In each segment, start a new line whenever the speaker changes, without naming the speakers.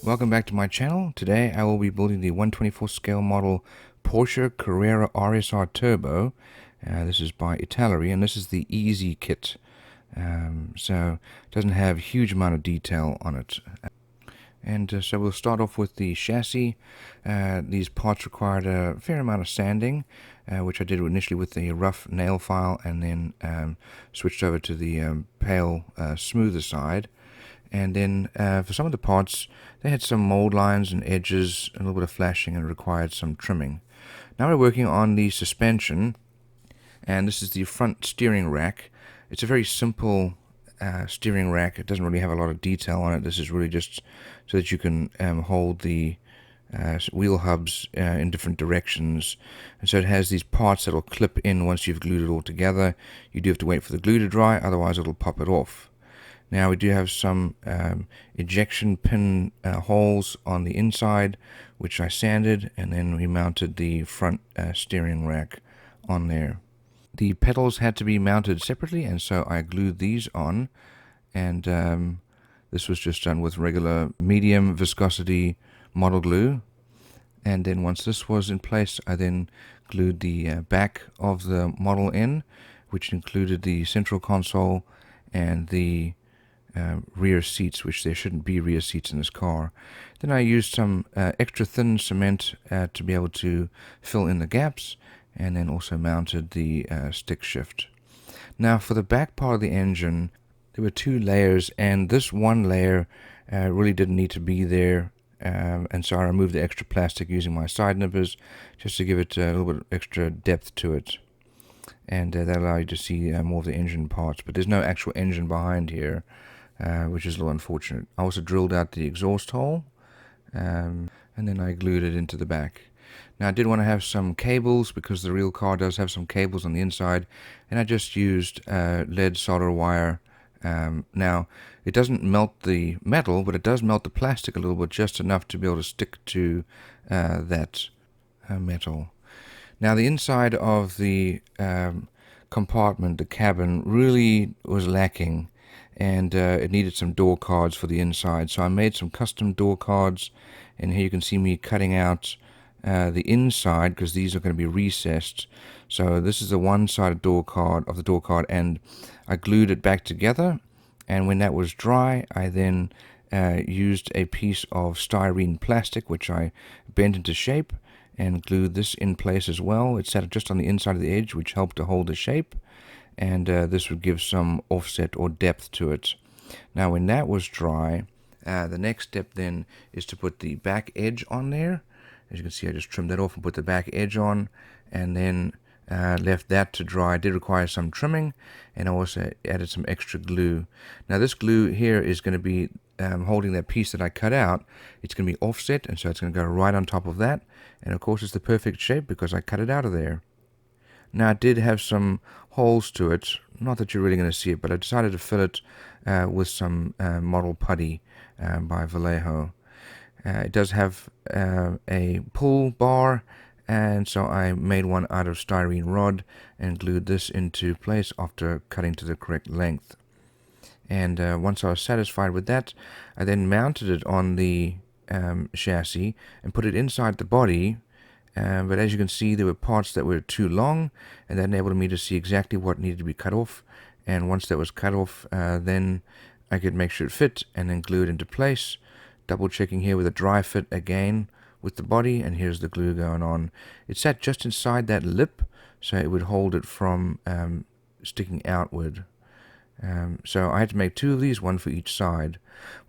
Welcome back to my channel. Today I will be building the 124 scale model Porsche Carrera RSR Turbo. This is by Italeri, and this is the easy kit. So it doesn't have a huge amount of detail on it. So we'll start off with the chassis. These parts required a fair amount of sanding, which I did initially with the rough nail file, and then switched over to the pale, smoother side. And then for some of the parts, they had some mold lines and edges, a little bit of flashing, and required some trimming. Now we're working on the suspension, and this is the front steering rack. It's a very simple steering rack. It doesn't really have a lot of detail on it. This is really just so that you can hold the wheel hubs in different directions. And so it has these parts that will clip in once you've glued it all together. You do have to wait for the glue to dry, otherwise it'll pop it off. Now we do have some ejection pin holes on the inside, which I sanded, and then we mounted the front steering rack on there. The pedals had to be mounted separately, and so I glued these on, and this was just done with regular medium viscosity model glue. And then once this was in place, I then glued the back of the model in, which included the central console and the rear seats, which there shouldn't be rear seats in this car. Then I used some extra thin cement to be able to fill in the gaps, and then also mounted the stick shift. Now for the back part of the engine, there were two layers, and this one layer really didn't need to be there, and so I removed the extra plastic using my side nippers just to give it a little bit extra depth to it, and that allowed you to see more of the engine parts, but there's no actual engine behind here. Which is a little unfortunate. I also drilled out the exhaust hole, and then I glued it into the back. Now I did want to have some cables, because the real car does have some cables on the inside, and I just used lead solder wire. Now it doesn't melt the metal, but it does melt the plastic a little bit, just enough to be able to stick to that metal. Now the inside of the compartment, the cabin, really was lacking, and it needed some door cards for the inside. So I made some custom door cards, and here you can see me cutting out the inside, because these are going to be recessed. So this is the one-sided door card of the door card, and I glued it back together, and when that was dry, I then used a piece of styrene plastic, which I bent into shape, and glued this in place as well. It sat just on the inside of the edge, which helped to hold the shape, and this would give some offset or depth to it. Now when that was dry, the next step then is to put the back edge on there. As you can see, I just trimmed that off and put the back edge on, and then left that to dry. It did require some trimming, and I also added some extra glue. Now this glue here is going to be holding that piece that I cut out. It's going to be offset, and so it's going to go right on top of that, and of course it's the perfect shape because I cut it out of there. Now it did have some holes to it, not that you're really going to see it, but I decided to fill it with some model putty by Vallejo. It does have a pull bar, and so I made one out of styrene rod and glued this into place after cutting to the correct length. And once I was satisfied with that, I then mounted it on the chassis and put it inside the body. But as you can see, there were parts that were too long, and that enabled me to see exactly what needed to be cut off. And once that was cut off, then I could make sure it fit, and then glue it into place. Double checking here with a dry fit again with the body, and here's the glue going on. It sat just inside that lip, so it would hold it from sticking outward. So I had to make two of these, one for each side.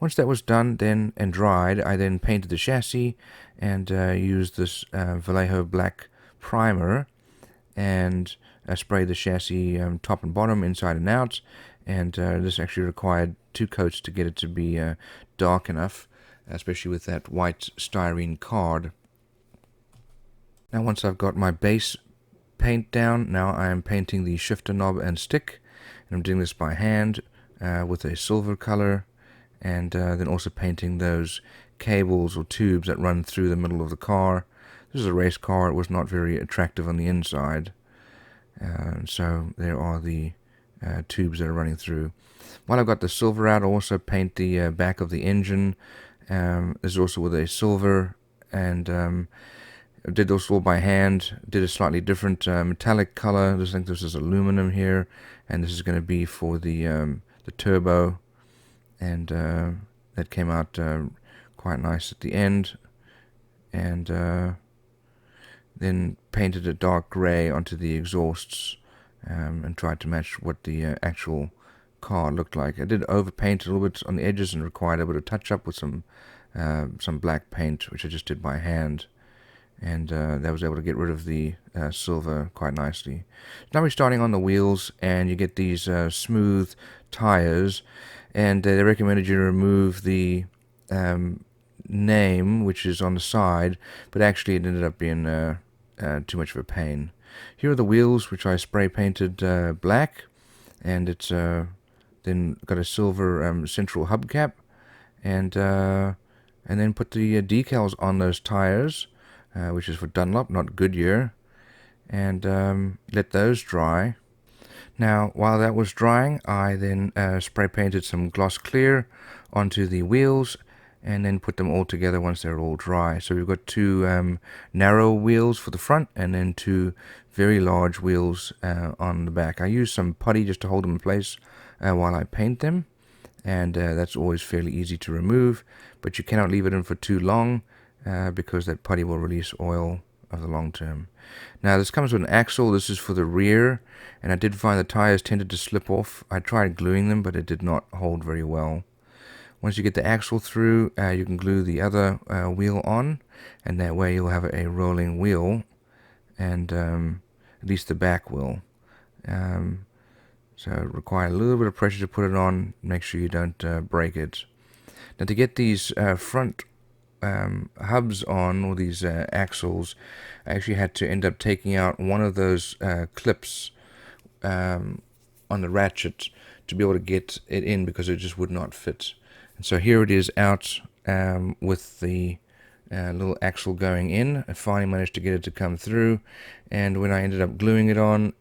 Once that was done then and dried, I then painted the chassis and used this Vallejo black primer, and sprayed the chassis top and bottom, inside and out, and this actually required 2 coats to get it to be dark enough, especially with that white styrene card. Now once I've got my base paint down, now I am painting the shifter knob and stick. And I'm doing this by hand with a silver color, and then also painting those cables or tubes that run through the middle of the car. This is a race car. It was not very attractive on the inside, so there are the tubes that are running through. While I've got the silver out, I also paint the back of the engine This is also with a silver, and I did this all by hand. Did a slightly different metallic color. I think this is aluminum here, and this is going to be for the turbo, and that came out quite nice at the end. And then painted a dark gray onto the exhausts, and tried to match what the actual car looked like. I did overpaint a little bit on the edges and required a bit of touch up with some black paint, which I just did by hand, and that was able to get rid of the silver quite nicely. Now we're starting on the wheels, and you get these smooth tires, and they recommended you to remove the name, which is on the side, but actually it ended up being too much of a pain. Here are the wheels, which I spray painted black, and it's then got a silver central hubcap, and then put the decals on those tires, which is for Dunlop, not Goodyear, and let those dry. Now, while that was drying, I then spray painted some gloss clear onto the wheels, and then put them all together once they're all dry. So we've got two narrow wheels for the front, and then two very large wheels on the back. I use some putty just to hold them in place while I paint them, and that's always fairly easy to remove, but you cannot leave it in for too long because that putty will release oil of the long term. Now this comes with an axle. This is for the rear, and I did find the tires tended to slip off. I tried gluing them, but it did not hold very well. Once you get the axle through, you can glue the other wheel on, and that way you'll have a rolling wheel, and at least the back will. So it requires a little bit of pressure to put it on. Make sure you don't break it. Now to get these front hubs on, or these axles, I actually had to end up taking out one of those clips on the ratchet to be able to get it in, because it just would not fit. And so here it is out with the little axle going in. I finally managed to get it to come through, and when I ended up gluing it on,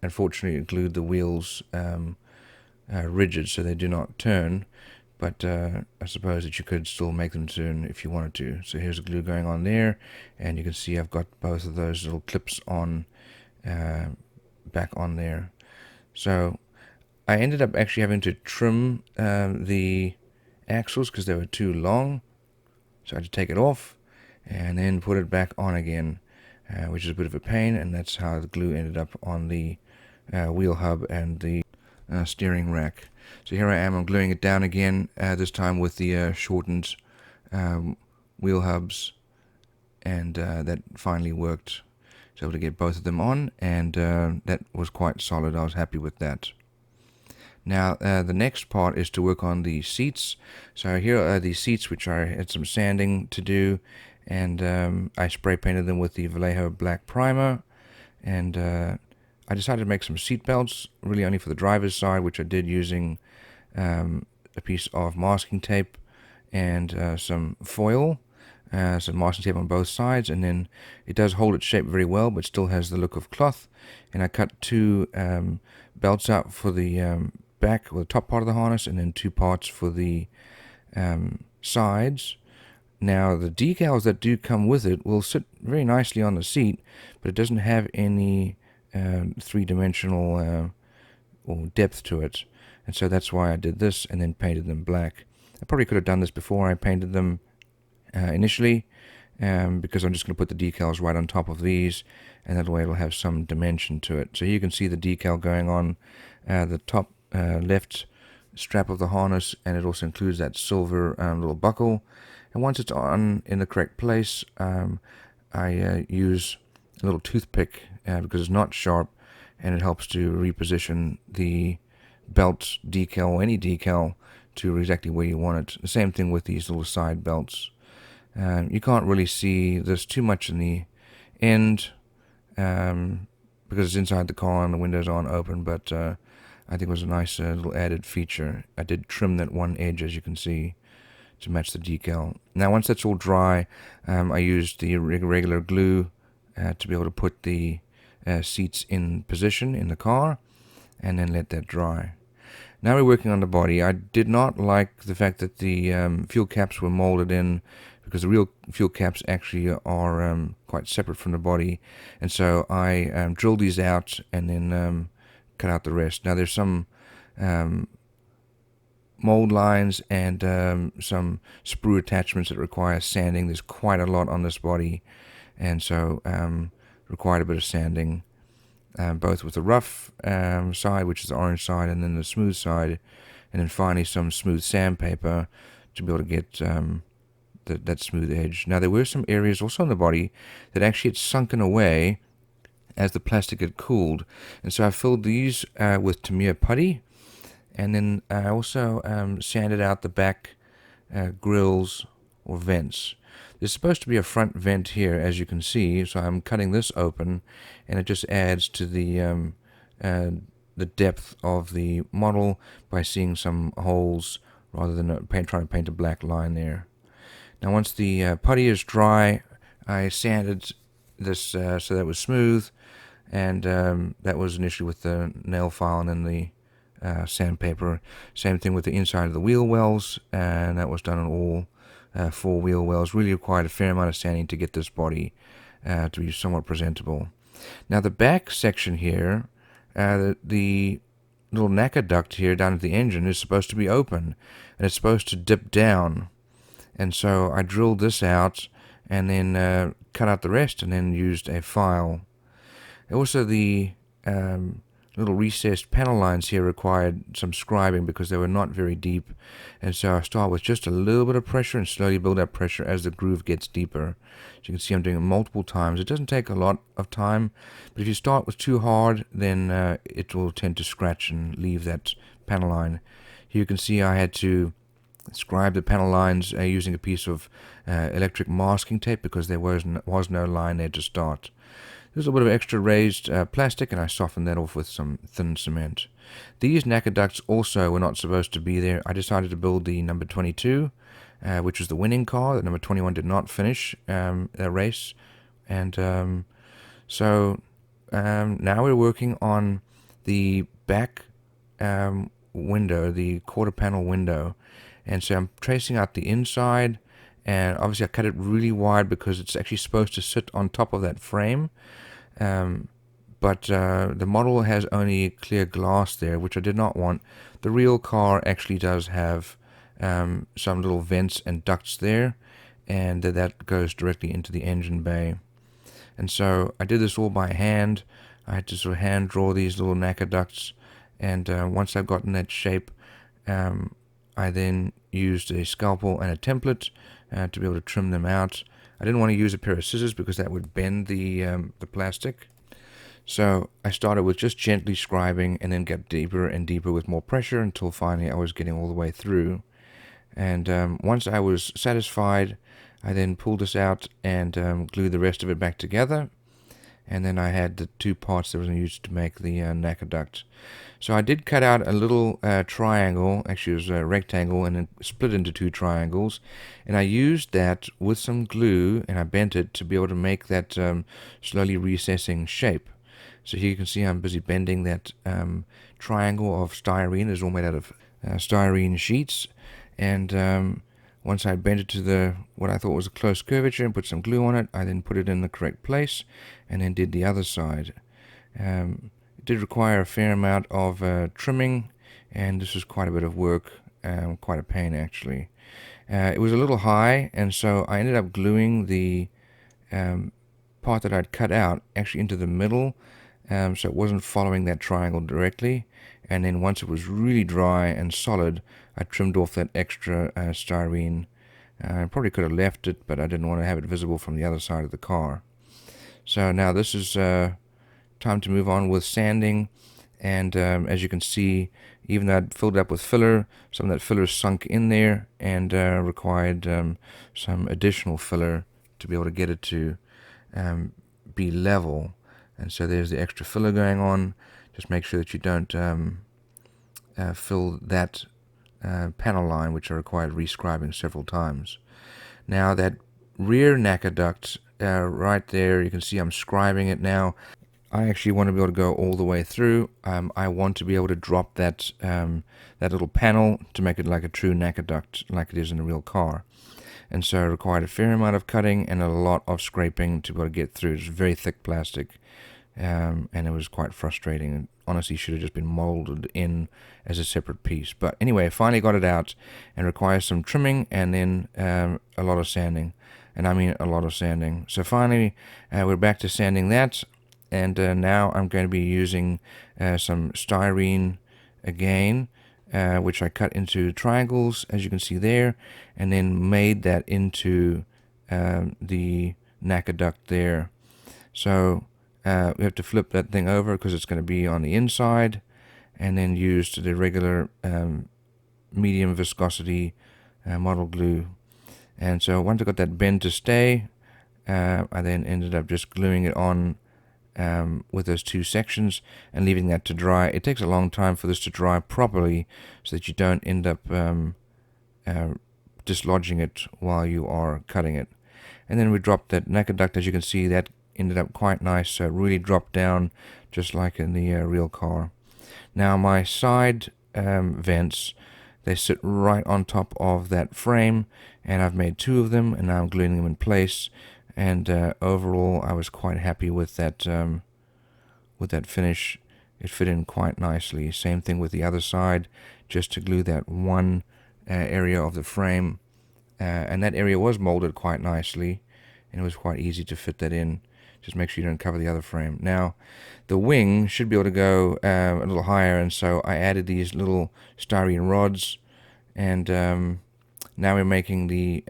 unfortunately it glued the wheels rigid so they do not turn, but I suppose that you could still make them turn if you wanted to. So here's the glue going on there, and you can see I've got both of those little clips on back on there. So I ended up actually having to trim the axles because they were too long, so I had to take it off and then put it back on again, which is a bit of a pain, and that's how the glue ended up on the wheel hub and the steering rack. So here I am, I'm gluing it down again, this time with the shortened wheel hubs, and that finally worked. I was able to get both of them on, and that was quite solid. I was happy with that. Now the next part is to work on the seats. So here are the seats, which I had some sanding to do, and I spray painted them with the Vallejo black primer, and I decided to make some seat belts, really only for the driver's side, which I did using a piece of masking tape and some foil, some masking tape on both sides, and then it does hold its shape very well, but still has the look of cloth. And I cut two belts out for the back, or the top part of the harness, and then two parts for the sides. Now the decals that do come with it will sit very nicely on the seat, but it doesn't have any three-dimensional or depth to it, and so that's why I did this and then painted them black. I probably could have done this before I painted them initially, because I'm just going to put the decals right on top of these, and that way it'll have some dimension to it. So you can see the decal going on the top left strap of the harness, and it also includes that silver little buckle. And once it's on in the correct place, I use a little toothpick because it's not sharp, and it helps to reposition the belt decal, or any decal, to exactly where you want it. The same thing with these little side belts. You can't really see this too much in the end because it's inside the car and the windows aren't open, but I think it was a nice little added feature. I did trim that one edge, as you can see, to match the decal. Now once that's all dry, I used the regular glue to be able to put the seats in position in the car, and then let that dry. Now we're working on the body. I did not like the fact that the fuel caps were molded in, because the real fuel caps actually are quite separate from the body, and so I drilled these out and then cut out the rest. Now there's some mold lines and some sprue attachments that require sanding. There's quite a lot on this body, and so required a bit of sanding, both with the rough side, which is the orange side, and then the smooth side, and then finally some smooth sandpaper to be able to get that smooth edge. Now there were some areas also on the body that actually had sunken away as the plastic had cooled, and so I filled these with Tamiya putty, and then I also sanded out the back grills or vents. There's supposed to be a front vent here, as you can see, so I'm cutting this open, and it just adds to the depth of the model by seeing some holes rather than trying to paint a black line there. Now once the putty is dry, I sanded this so that it was smooth, and that was initially with the nail file and then the sandpaper. Same thing with the inside of the wheel wells, and that was done on all 4 wheel wells. Really required a fair amount of sanding to get this body to be somewhat presentable. Now the back section here, the little NACA duct here down at the engine is supposed to be open, and it's supposed to dip down, and so I drilled this out and then cut out the rest and then used a file. Also the little recessed panel lines here required some scribing because they were not very deep, and so I start with just a little bit of pressure and slowly build up pressure as the groove gets deeper. So you can see I'm doing it multiple times. It doesn't take a lot of time, but if you start with too hard, then it will tend to scratch and leave that panel line. Here you can see I had to scribe the panel lines using a piece of electric masking tape because there was no line there to start. There's a bit of extra raised plastic, and I softened that off with some thin cement. These NACA ducts also were not supposed to be there. I decided to build the number 22, which was the winning car. The number 21 did not finish that race. And so now we're working on the back window, the quarter panel window. And so I'm tracing out the inside, and obviously I cut it really wide because it's actually supposed to sit on top of that frame. But the model has only clear glass there, which I did not want. The real car actually does have some little vents and ducts there, and that goes directly into the engine bay. And so I did this all by hand. I had to sort of hand draw these little NACA ducts, and once I've gotten that shape, I then used a scalpel and a template to be able to trim them out. I didn't want to use a pair of scissors because that would bend the plastic. So I started with just gently scribing and then get deeper and deeper with more pressure until finally I was getting all the way through. And once I was satisfied, I then pulled this out and glued the rest of it back together. And then I had the 2 parts that was used to make the NACA duct. So I did cut out a little triangle, actually it was a rectangle, and then split into 2 triangles. And I used that with some glue, and I bent it to be able to make that slowly recessing shape. So here you can see I'm busy bending that triangle of styrene. It's all made out of styrene sheets. And once I bent it to what I thought was a close curvature and put some glue on it, I then put it in the correct place and then did the other side. It did require a fair amount of trimming, and this was quite a bit of work, quite a pain actually. It was a little high, and so I ended up gluing the part that I'd cut out actually into the middle, so it wasn't following that triangle directly. And then once it was really dry and solid, I trimmed off that extra styrene. I probably could have left it, but I didn't want to have it visible from the other side of the car. So now this is time to move on with sanding. And as you can see, even though I'd filled it up with filler, some of that filler sunk in there and required some additional filler to be able to get it to be level. And so there's the extra filler going on. Just make sure that you don't fill that panel line, which I required rescribing several times. Now that rear NACA duct right there, you can see I'm scribing it now. I actually want to be able to go all the way through. I want to be able to drop that that little panel to make it like a true NACA duct, like it is in a real car. And so it required a fair amount of cutting and a lot of scraping to be able to get through. It's very thick plastic, and it was quite frustrating. It honestly should have just been molded in as a separate piece. But anyway, finally got it out, and requires some trimming and then a lot of sanding. And I mean a lot of sanding. So finally, we're back to sanding that. And now I'm going to be using some styrene again, which I cut into triangles, as you can see there, and then made that into the NACA duct there. So we have to flip that thing over because it's going to be on the inside, and then use the regular medium viscosity model glue. And so once I got that bend to stay, I then ended up just gluing it on with those two sections and leaving that to dry. It takes a long time for this to dry properly so that you don't end up dislodging it while you are cutting it. And then we dropped that NACA duct. As you can see, that ended up quite nice, so it really dropped down just like in the real car. Now my side vents, they sit right on top of that frame, and I've made two of them, and now I'm gluing them in place. And overall, I was quite happy with that finish. It fit in quite nicely. Same thing with the other side, just to glue that one area of the frame, and that area was molded quite nicely, and it was quite easy to fit that in. Just make sure you don't cover the other frame. Now, the wing should be able to go a little higher, and so I added these little styrene rods, and now we're making the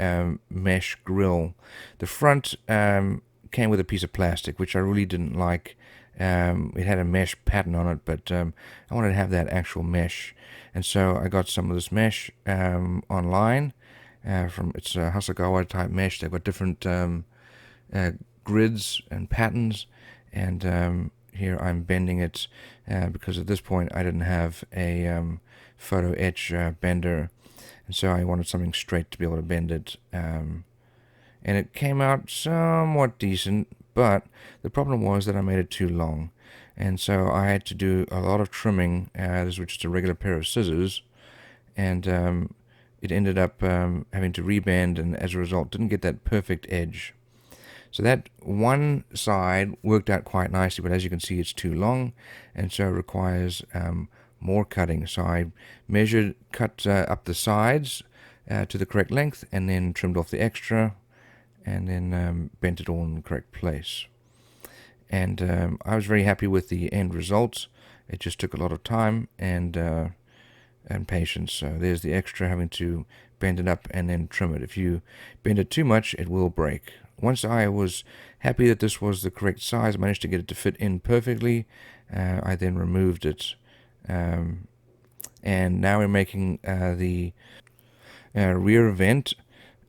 mesh grille. The front came with a piece of plastic, which I really didn't like. It had a mesh pattern on it, but I wanted to have that actual mesh. And so I got some of this mesh online. It's a Hasegawa type mesh. They've got different grids and patterns. And here I'm bending it because at this point I didn't have a photo etch bender. And so I wanted something straight to be able to bend it. And it came out somewhat decent, but the problem was that I made it too long. And so I had to do a lot of trimming. This was just a regular pair of scissors. And it ended up having to rebend, and as a result didn't get that perfect edge. So that one side worked out quite nicely, but as you can see it's too long, and so it requires more cutting. So I cut up the sides to the correct length, and then trimmed off the extra, and then bent it all in the correct place. And I was very happy with the end results. It just took a lot of time and patience. So there's the extra, having to bend it up and then trim it. If you bend it too much, it will break. Once I was happy that this was the correct size, I managed to get it to fit in perfectly. I then removed it. And now we're making the rear vent,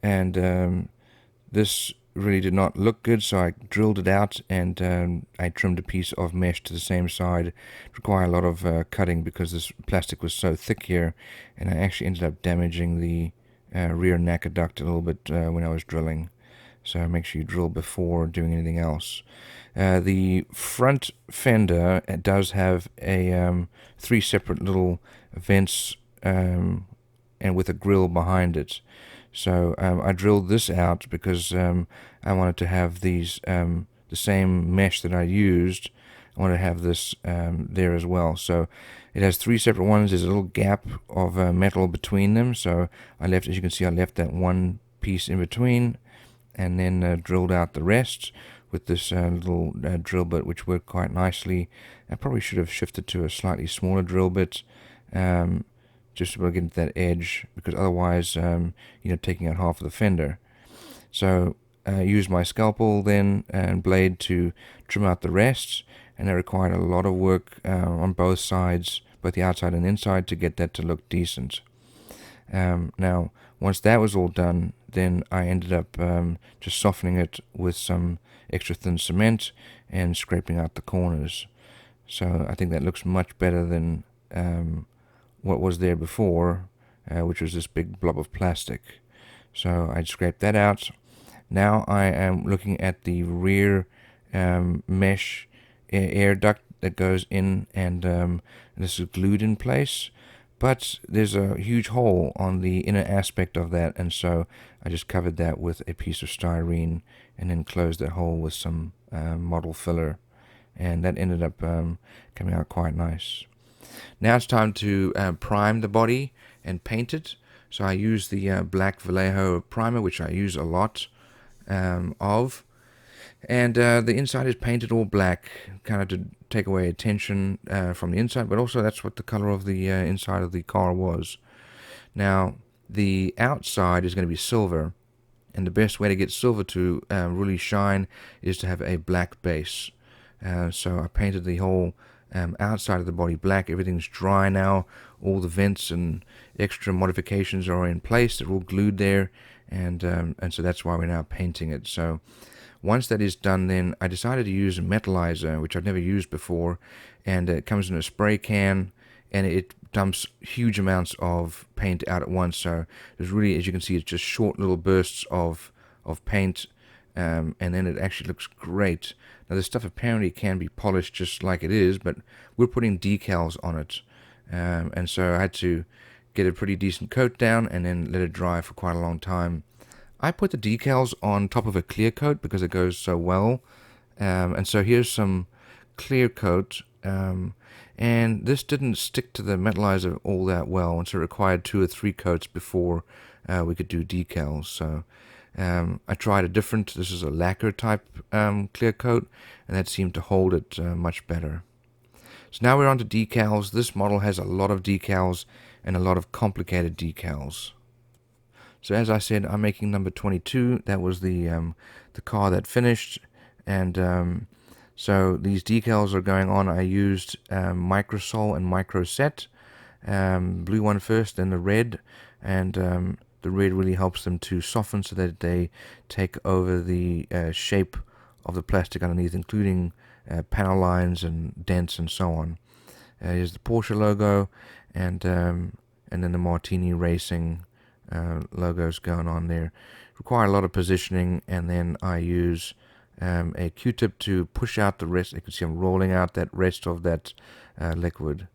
and this really did not look good, so I drilled it out, and I trimmed a piece of mesh to the same side. It required a lot of cutting because this plastic was so thick here, and I actually ended up damaging the rear NACA duct a little bit when I was drilling. So make sure you drill before doing anything else. The front fender does have a 3 separate little vents and with a grill behind it. So I drilled this out because I wanted to have these the same mesh that I used. I want to have this there as well. So it has 3 separate ones. There's a little gap of metal between them. So I left, as you can see, I left that one piece in between, and then drilled out the rest with this little drill bit, which worked quite nicely. I probably should have shifted to a slightly smaller drill bit, just to be able to get into that edge, because otherwise, taking out half of the fender. So I used my scalpel then and blade to trim out the rest, and it required a lot of work on both sides, both the outside and inside, to get that to look decent. Now, once that was all done, then I ended up just softening it with some extra thin cement and scraping out the corners. So I think that looks much better than what was there before, which was this big blob of plastic. So I scraped that out. Now I am looking at the rear mesh air duct that goes in, and this is glued in place. But there's a huge hole on the inner aspect of that, and so I just covered that with a piece of styrene and then closed that hole with some model filler, and that ended up coming out quite nice. Now it's time to prime the body and paint it. So I use the black Vallejo primer, which I use a lot of. And the inside is painted all black, kind of to take away attention from the inside, but also that's what the color of the inside of the car was. Now, the outside is going to be silver, and the best way to get silver to really shine is to have a black base. So I painted the whole outside of the body black. Everything's dry now. All the vents and extra modifications are in place. They're all glued there, and so that's why we're now painting it. So once that is done, then I decided to use a metallizer, which I've never used before, and it comes in a spray can, and it dumps huge amounts of paint out at once. So there's really, as you can see, it's just short little bursts of paint, and then it actually looks great. Now this stuff apparently can be polished just like it is, but we're putting decals on it, and so I had to get a pretty decent coat down and then let it dry for quite a long time. I put the decals on top of a clear coat because it goes so well, and so here's some clear coat, and this didn't stick to the metallizer all that well, and so it required 2 or 3 coats before we could do decals. So I tried a different, this is a lacquer type clear coat, and that seemed to hold it much better. So now we're on to decals. This model has a lot of decals and a lot of complicated decals. So as I said, I'm making number 22. That was the car that finished, and so these decals are going on. I used Microsol and Microset, blue one first, then the red, and the red really helps them to soften so that they take over the shape of the plastic underneath, including panel lines and dents and so on. Here's the Porsche logo, and then the Martini Racing logos going on there. Require a lot of positioning, and then I use a Q-tip to push out the rest. You can see I'm rolling out that rest of that liquid.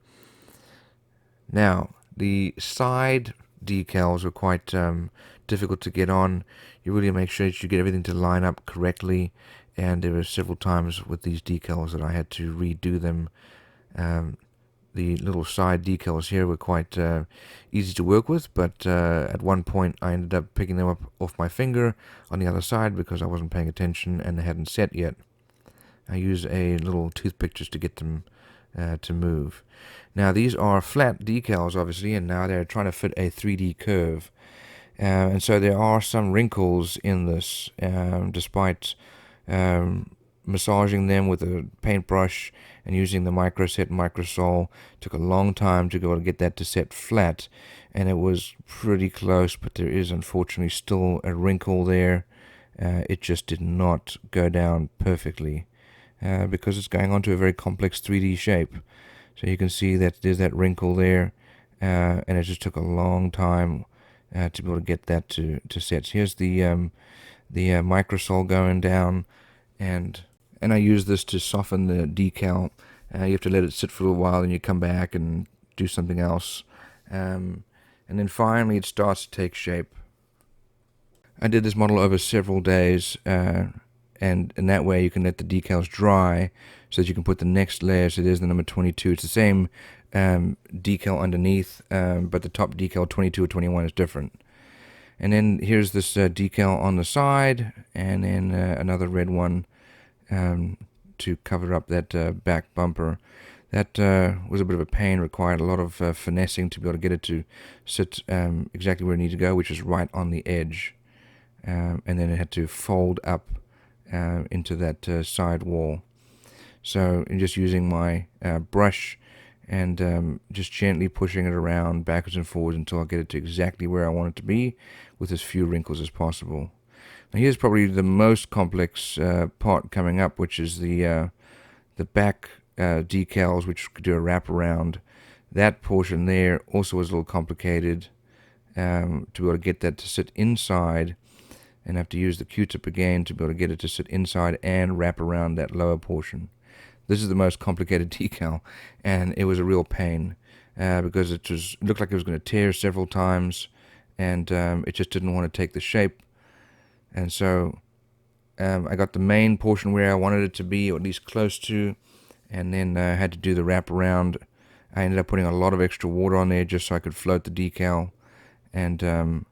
Now, the side decals are quite difficult to get on. You really make sure that you get everything to line up correctly, and there were several times with these decals that I had to redo them. The little side decals here were quite easy to work with, but at one point I ended up picking them up off my finger on the other side because I wasn't paying attention and they hadn't set yet. I used a little toothpick just to get them to move. Now these are flat decals obviously, and now they're trying to fit a 3D curve. And so there are some wrinkles in this, despite massaging them with a paintbrush and using the Microset and Microsol. Took a long time to be able to get that to set flat, and it was pretty close, but there is unfortunately still a wrinkle there. It just did not go down perfectly because it's going onto a very complex 3D shape. So you can see that there's that wrinkle there, and it just took a long time to be able to get that to set. So here's the Microsol going down, and I use this to soften the decal. You have to let it sit for a while, and you come back and do something else, and then finally it starts to take shape. I did this model over several days, and in that way you can let the decals dry so that you can put the next layer. So there's the number 22. It's the same decal underneath, but the top decal 22 or 21 is different. And then here's this decal on the side, and then another red one to cover up that back bumper. That was a bit of a pain, required a lot of finessing to be able to get it to sit exactly where it needed to go, which is right on the edge. And then it had to fold up into that side wall. So I'm just using my brush and just gently pushing it around backwards and forwards until I get it to exactly where I want it to be with as few wrinkles as possible. Now here's probably the most complex part coming up, which is the back decals, which could do a wrap around. That portion there also was a little complicated to be able to get that to sit inside, and have to use the Q-tip again to be able to get it to sit inside and wrap around that lower portion. This is the most complicated decal, and it was a real pain because it looked like it was going to tear several times, and it just didn't want to take the shape. And so I got the main portion where I wanted it to be, or at least close to, and then had to do the wrap around. I ended up putting a lot of extra water on there just so I could float the decal and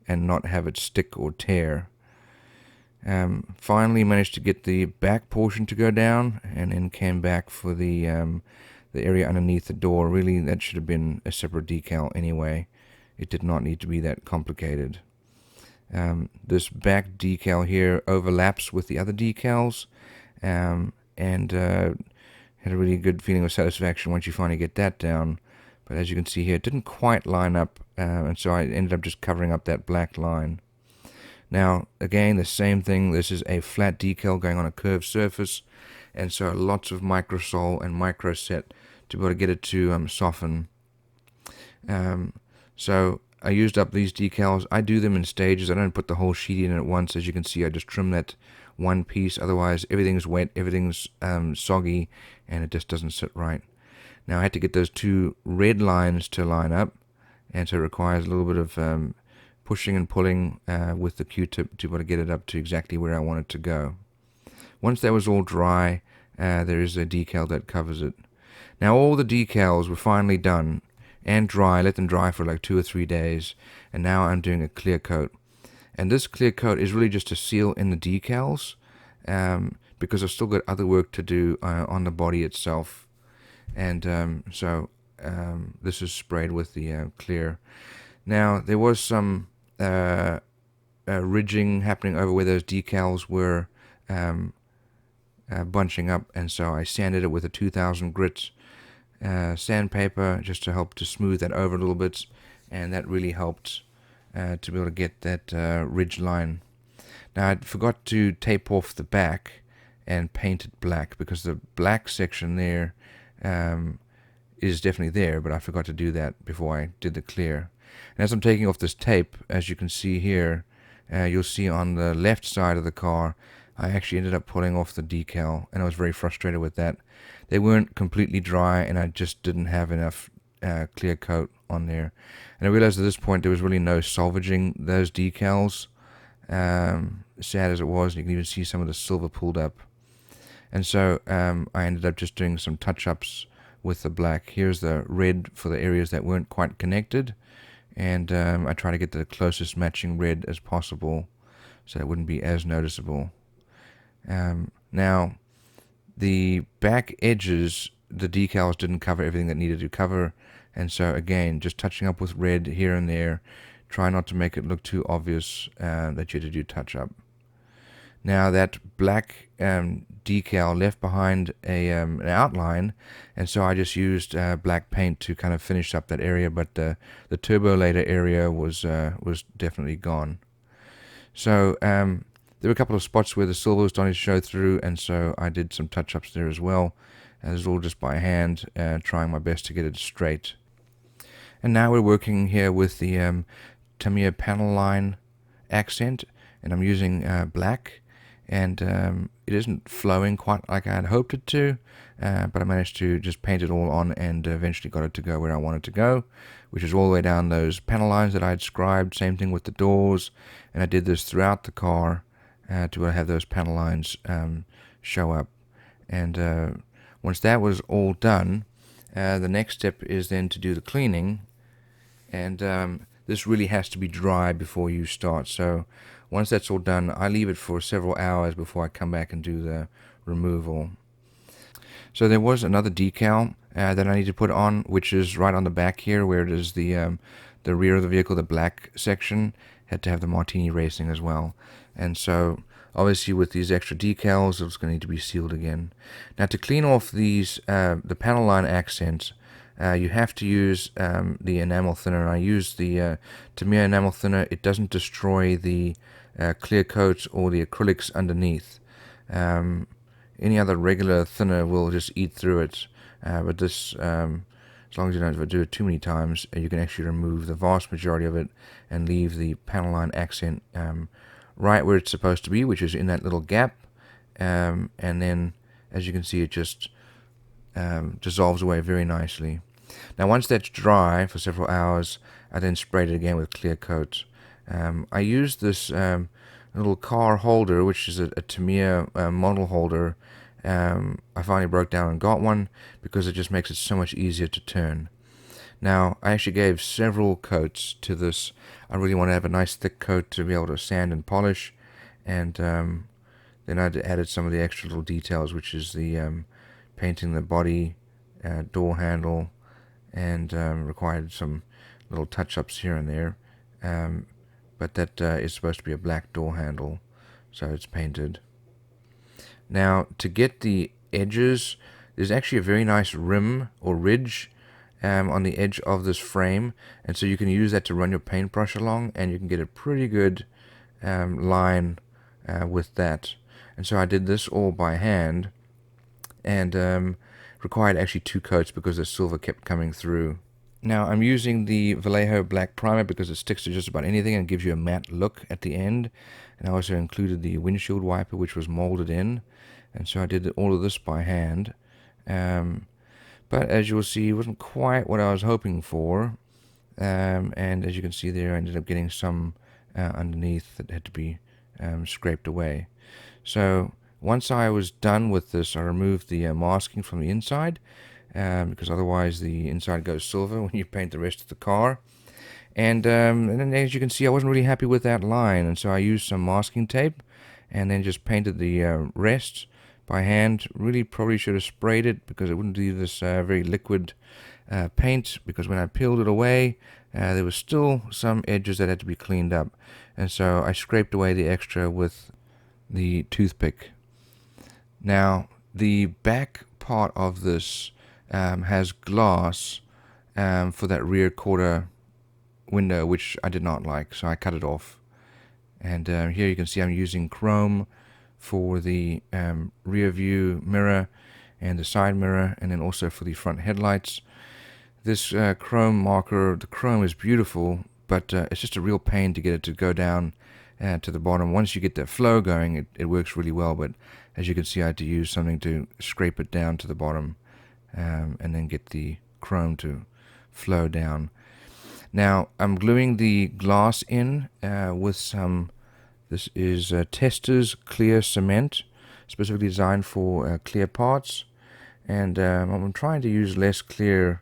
not have it stick or tear. Finally managed to get the back portion to go down, and then came back for the area underneath the door. Really, that should have been a separate decal anyway. It did not need to be that complicated. This back decal here overlaps with the other decals, and had a really good feeling of satisfaction once you finally get that down. But as you can see here, it didn't quite line up, and so I ended up just covering up that black line. Now, again, the same thing. This is a flat decal going on a curved surface, and so lots of microsol and microset to be able to get it to soften. So I used up these decals. I do them in stages. I don't put the whole sheet in at once. As you can see, I just trim that one piece. Otherwise, everything's wet, everything's soggy, and it just doesn't sit right. Now, I had to get those two red lines to line up, and so it requires a little bit of pushing and pulling with the Q-tip to be able to get it up to exactly where I want it to go. Once that was all dry, there is a decal that covers it. Now, all the decals were finally done and dry. I let them dry for like 2 or 3 days, and now I'm doing a clear coat. And this clear coat is really just to seal in the decals, because I've still got other work to do on the body itself. And so this is sprayed with the clear. Now, there was some ridging happening over where those decals were bunching up, and so I sanded it with a 2000 grit sandpaper just to help to smooth that over a little bit, and that really helped to be able to get that ridge line. Now, I forgot to tape off the back and paint it black, because the black section there is definitely there, but I forgot to do that before I did the clear. And as I'm taking off this tape, as you can see here, you'll see on the left side of the car, I actually ended up pulling off the decal, and I was very frustrated with that. They weren't completely dry, and I just didn't have enough clear coat on there. And I realized at this point there was really no salvaging those decals, sad as it was. You can even see some of the silver pulled up. And so I ended up just doing some touch-ups with the black. Here's the red for the areas that weren't quite connected, and I try to get the closest matching red as possible so it wouldn't be as noticeable. Now, the back edges, the decals didn't cover everything that needed to cover, and so again, just touching up with red here and there. Try not to make it look too obvious that you had to do touch-up. Now, that black decal left behind an outline, and so I just used black paint to kind of finish up that area, but the turbolator area was definitely gone. So there were a couple of spots where the silver was starting to show through, and so I did some touch-ups there as well. This is all just by hand, trying my best to get it straight. And now we're working here with the Tamiya panel line accent, and I'm using black. And it isn't flowing quite like I had hoped it to, but I managed to just paint it all on, and eventually got it to go where I wanted to go, which is all the way down those panel lines that I had scribed. Same thing with the doors, and I did this throughout the car to have those panel lines show up. And once that was all done, the next step is then to do the cleaning, and this really has to be dry before you start. So once that's all done, I leave it for several hours before I come back and do the removal. So there was another decal that I need to put on, which is right on the back here, where it is the rear of the vehicle, the black section. Had to have the Martini Racing as well. And so obviously with these extra decals, it's going to need to be sealed again. Now, to clean off these the panel line accents, you have to use the enamel thinner. I use the Tamiya enamel thinner. It doesn't destroy the clear coat or the acrylics underneath. Any other regular thinner will just eat through it, but this, as long as you don't do it too many times, you can actually remove the vast majority of it and leave the panel line accent right where it's supposed to be, which is in that little gap. And then, as you can see, it just dissolves away very nicely. Now once that's dry for several hours, I then sprayed it again with clear coat. I used this little car holder, which is a Tamiya model holder. I finally broke down and got one because it just makes it so much easier to turn. Now, I actually gave several coats to this. I really want to have a nice thick coat to be able to sand and polish. And then I added some of the extra little details, which is the painting the body, door handle, and required some little touch-ups here and there. But that is supposed to be a black door handle, so it's painted. Now, to get the edges, there's actually a very nice rim or ridge on the edge of this frame, and so you can use that to run your paintbrush along, and you can get a pretty good line with that. And so I did this all by hand, and required actually 2 coats because the silver kept coming through. Now I'm using the Vallejo black primer because it sticks to just about anything and gives you a matte look at the end. And I also included the windshield wiper, which was molded in, and so I did all of this by hand. But as you'll see, it wasn't quite what I was hoping for, and as you can see there, I ended up getting some underneath that had to be scraped away. So once I was done with this, I removed the masking from the inside, because otherwise the inside goes silver when you paint the rest of the car. And then as you can see, I wasn't really happy with that line, and so I used some masking tape and then just painted the rest by hand. Really probably should have sprayed it because it wouldn't do this very liquid paint, because when I peeled it away there was still some edges that had to be cleaned up, and so I scraped away the extra with the toothpick. Now the back part of this has glass for that rear quarter window, which I did not like, so I cut it off. And here you can see I'm using chrome for the rear view mirror and the side mirror, and then also for the front headlights. This chrome marker, the chrome is beautiful, but it's just a real pain to get it to go down to the bottom. Once you get that flow going, it works really well, but as you can see, I had to use something to scrape it down to the bottom and then get the chrome to flow down. Now I'm gluing the glass in with some, this is Testors clear cement, specifically designed for clear parts, and I'm trying to use less clear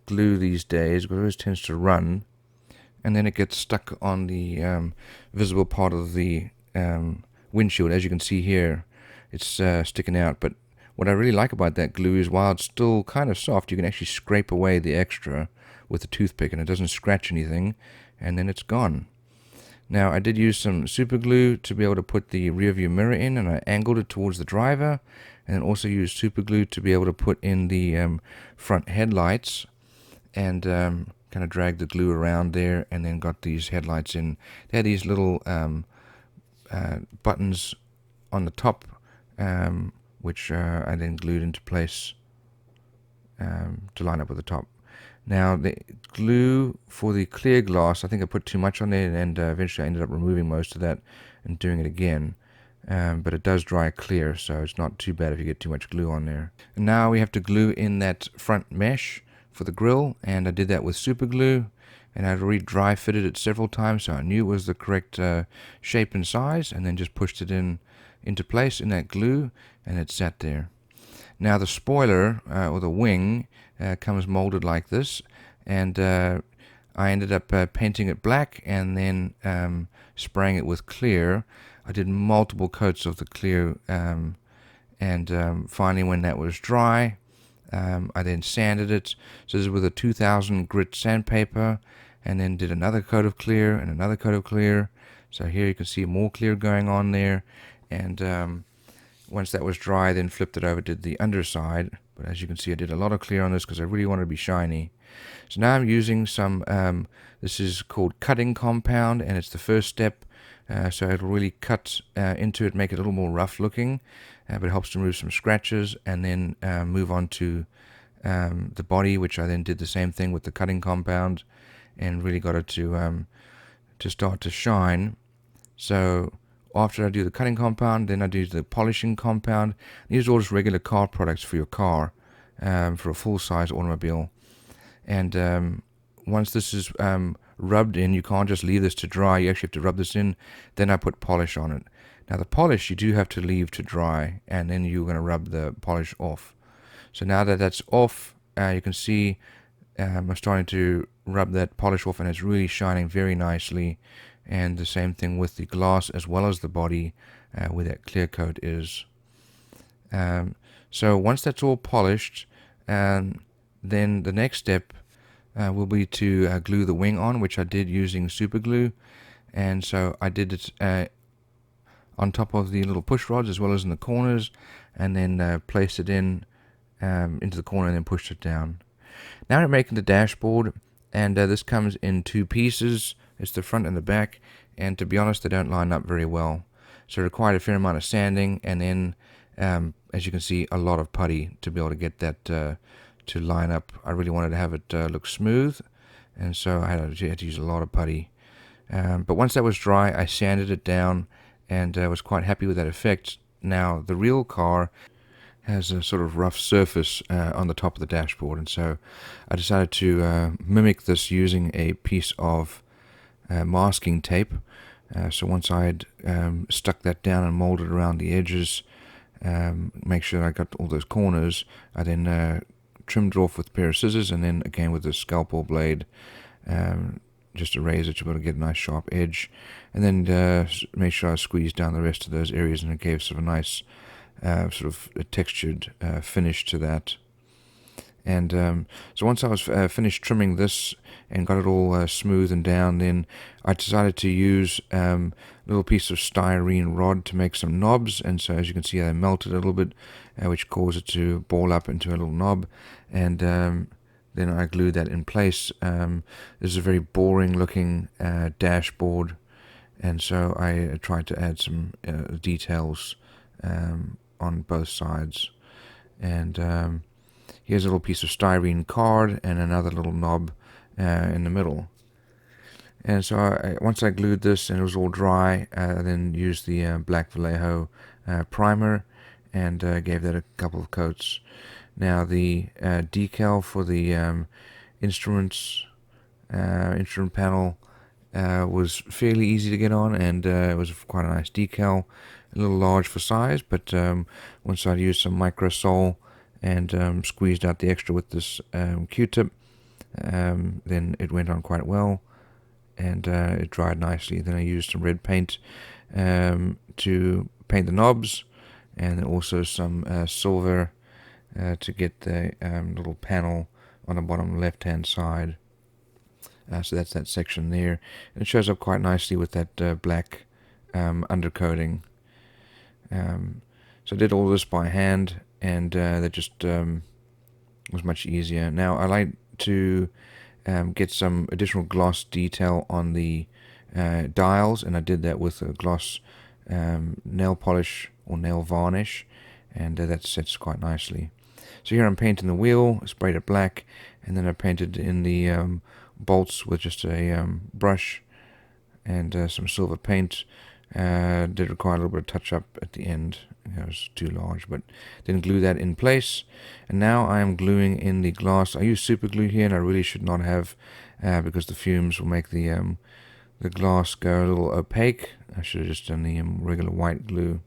glue these days because it always tends to run, and then it gets stuck on the visible part of the windshield. As you can see here, it's sticking out, but what I really like about that glue is while it's still kind of soft, you can actually scrape away the extra with a toothpick and it doesn't scratch anything, and then it's gone. Now I did use some super glue to be able to put the rear view mirror in, and I angled it towards the driver, and then also used super glue to be able to put in the front headlights, and kind of dragged the glue around there, and then got these headlights in. They had these little buttons on the top, which I then glued into place to line up with the top. Now the glue for the clear glass, I think I put too much on there, and eventually I ended up removing most of that and doing it again. But it does dry clear, so it's not too bad if you get too much glue on there. And now we have to glue in that front mesh for the grille, and I did that with super glue, and I'd already dry fitted it several times, so I knew it was the correct shape and size, and then just pushed it into place in that glue, and it sat there. Now the spoiler, or the wing, comes molded like this, and I ended up painting it black and then spraying it with clear. I did multiple coats of the clear, and finally when that was dry, I then sanded it. So this is with a 2000 grit sandpaper, and then did another coat of clear and another coat of clear. So here you can see more clear going on there, and once that was dry, then flipped it over, did the underside. But as you can see, I did a lot of clear on this because I really wanted to be shiny. So now I'm using some, this is called cutting compound, and it's the first step. So it'll really cut into it, make it a little more rough looking, but it helps to remove some scratches, and then move on to the body, which I then did the same thing with the cutting compound, and really got it to start to shine. So after I do the cutting compound, then I do the polishing compound. These are all just regular car products for your car. for a full-size automobile. And once this is rubbed in, you can't just leave this to dry. You actually have to rub this in. Then I put polish on it. Now the polish you do have to leave to dry, and then you're going to rub the polish off. So now that that's off, you can see I'm starting to rub that polish off, and it's really shining very nicely. And the same thing with the glass as well as the body where that clear coat is. So once that's all polished, then the next step will be to glue the wing on, which I did using super glue. And so I did it on top of the little push rods as well as in the corners, and then placed it in into the corner and then pushed it down. Now I'm making the dashboard, and this comes in two pieces. It's the front and the back, and to be honest, they don't line up very well. So it required a fair amount of sanding, and then as you can see, a lot of putty to be able to get that to line up. I really wanted to have it look smooth, and so I had to use a lot of putty. But once that was dry, I sanded it down, and was quite happy with that effect. Now the real car has a sort of rough surface on the top of the dashboard, and so I decided to mimic this using a piece of masking tape. So once I had stuck that down and molded around the edges, make sure I got all those corners, I then trimmed it off with a pair of scissors, and then again with a scalpel blade, just a razor to be able to get a nice sharp edge, and then make sure I squeezed down the rest of those areas, and it gave sort of a nice sort of a textured finish to that. And so once I was finished trimming this and got it all smooth and down, then I decided to use a little piece of styrene rod to make some knobs. And so as you can see, they melted a little bit, which caused it to ball up into a little knob. And then I glued that in place. This is a very boring looking dashboard, and so I tried to add some details on both sides. And here's a little piece of styrene card and another little knob in the middle. And so once I glued this and it was all dry, I then used the black Vallejo primer and gave that a couple of coats. Now the decal for the instrument panel was fairly easy to get on, and it was quite a nice decal. A little large for size, but once I used some microsol and squeezed out the extra with this Q-tip, then it went on quite well, and it dried nicely. Then I used some red paint to paint the knobs, and also some silver to get the little panel on the bottom left hand side. So that's that section there, and it shows up quite nicely with that black undercoating. So I did all this by hand, and that just was much easier. Now I like to get some additional gloss detail on the dials, and I did that with a gloss nail polish or nail varnish, and that sets quite nicely. So here I'm painting the wheel, I sprayed it black, and then I painted in the bolts with just a brush and some silver paint. Did require a little bit of touch up at the end. It was too large, but then glue that in place. And now I am gluing in the glass. I use super glue here, and I really should not have, because the fumes will make the glass go a little opaque. I should have just done the regular white glue,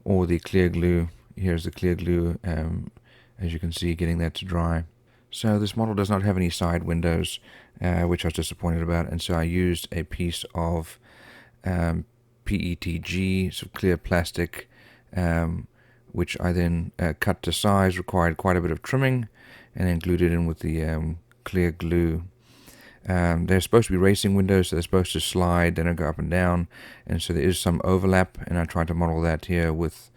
or the clear glue. Here's the clear glue, as you can see, getting that to dry. So this model does not have any side windows, which I was disappointed about, and so I used a piece of PETG, sort of clear plastic, which I then cut to size, required quite a bit of trimming, and then glued it in with the clear glue. They're supposed to be racing windows, so they're supposed to slide, then go up and down, and so there is some overlap, and I tried to model that here with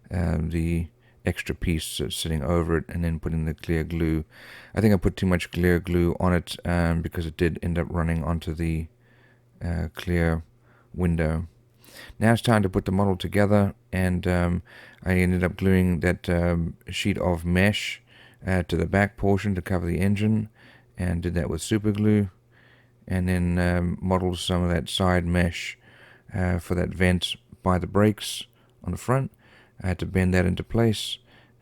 the extra piece sitting over it, and then putting the clear glue. I think I put too much clear glue on it because it did end up running onto the clear window. Now it's time to put the model together, and I ended up gluing that sheet of mesh to the back portion to cover the engine, and did that with super glue, and then modeled some of that side mesh for that vent by the brakes on the front. I had to bend that into place,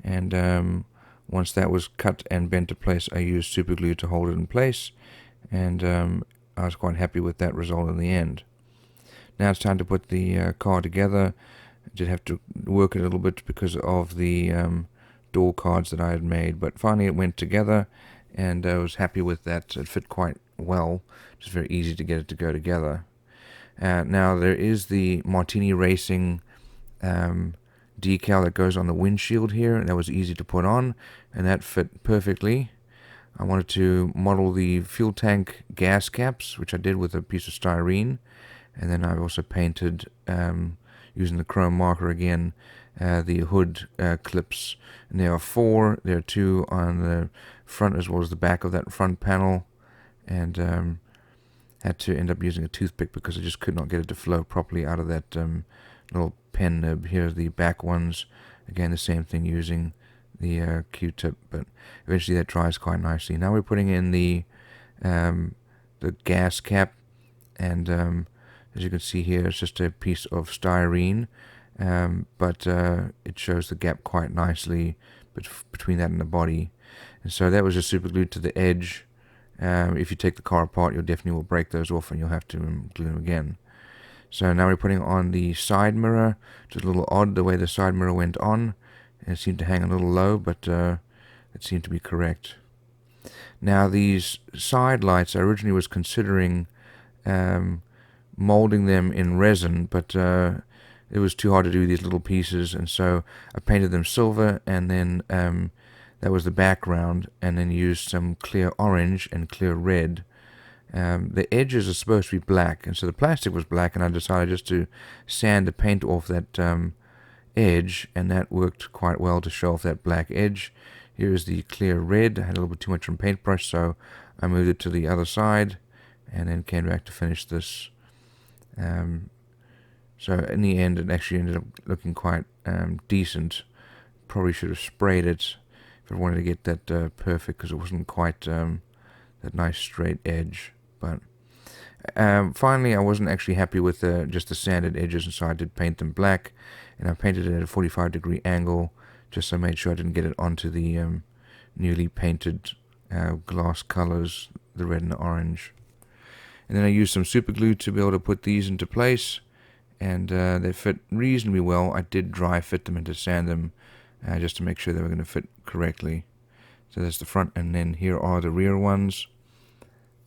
and once that was cut and bent to place, I used super glue to hold it in place, and I was quite happy with that result in the end. Now it's time to put the car together. I did have to work it a little bit because of the door cards that I had made, but finally it went together, and I was happy with that. It fit quite well. It's very easy to get it to go together. Now there is the Martini Racing decal that goes on the windshield here, and that was easy to put on, and that fit perfectly. I wanted to model the fuel tank gas caps, which I did with a piece of styrene, and then I also painted, using the chrome marker again, the hood clips. And there are 4. There are 2 on the front as well as the back of that front panel, and had to end up using a toothpick because I just could not get it to flow properly out of that little pen nib. Here's the back ones. Again, the same thing, using the Q-tip, but eventually that dries quite nicely. Now we're putting in the gas cap, and as you can see here, it's just a piece of styrene, but it shows the gap quite nicely between that and the body. And so that was just super glued to the edge. If you take the car apart, you'll definitely will break those off, and you'll have to glue them again. So now we're putting on the side mirror. Just a little odd the way the side mirror went on. It seemed to hang a little low, but it seemed to be correct. Now these side lights, I originally was considering molding them in resin, but it was too hard to do these little pieces, and so I painted them silver, and then that was the background, and then used some clear orange and clear red. The edges are supposed to be black, and so the plastic was black, and I decided just to sand the paint off that edge, and that worked quite well to show off that black edge. Here is the clear red. I had a little bit too much on paintbrush, so I moved it to the other side, and then came back to finish this. So in the end, it actually ended up looking quite decent. Probably should have sprayed it if I wanted to get that perfect, because it wasn't quite that nice straight edge. But finally, I wasn't actually happy with just the sanded edges, and so I did paint them black, and I painted it at a 45-degree angle, just so I made sure I didn't get it onto the newly painted glass colors, the red and the orange. And then I used some super glue to be able to put these into place, and they fit reasonably well. I did dry fit them and to sand them just to make sure they were going to fit correctly. So that's the front, and then here are the rear ones.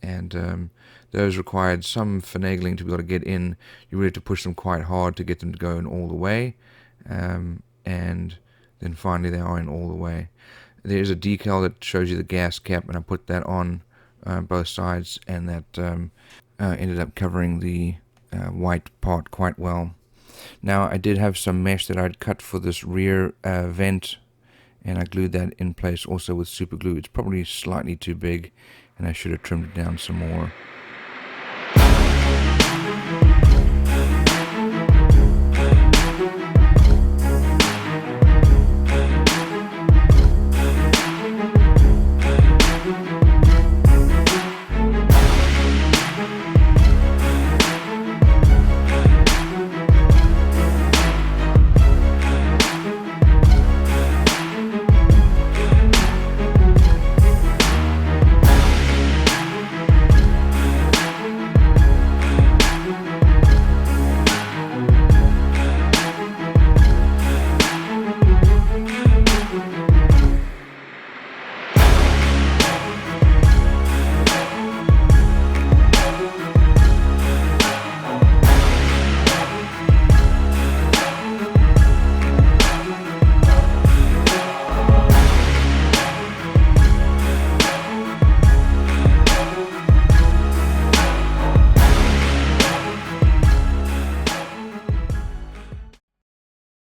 And those required some finagling to be able to get in. You really have to push them quite hard to get them to go in all the way. And then finally they are in all the way. There is a decal that shows you the gas cap, and I put that on both sides, and that ended up covering the white part quite well. Now I did have some mesh that I'd cut for this rear vent, and I glued that in place also with super glue. It's probably slightly too big, and I should have trimmed it down some more.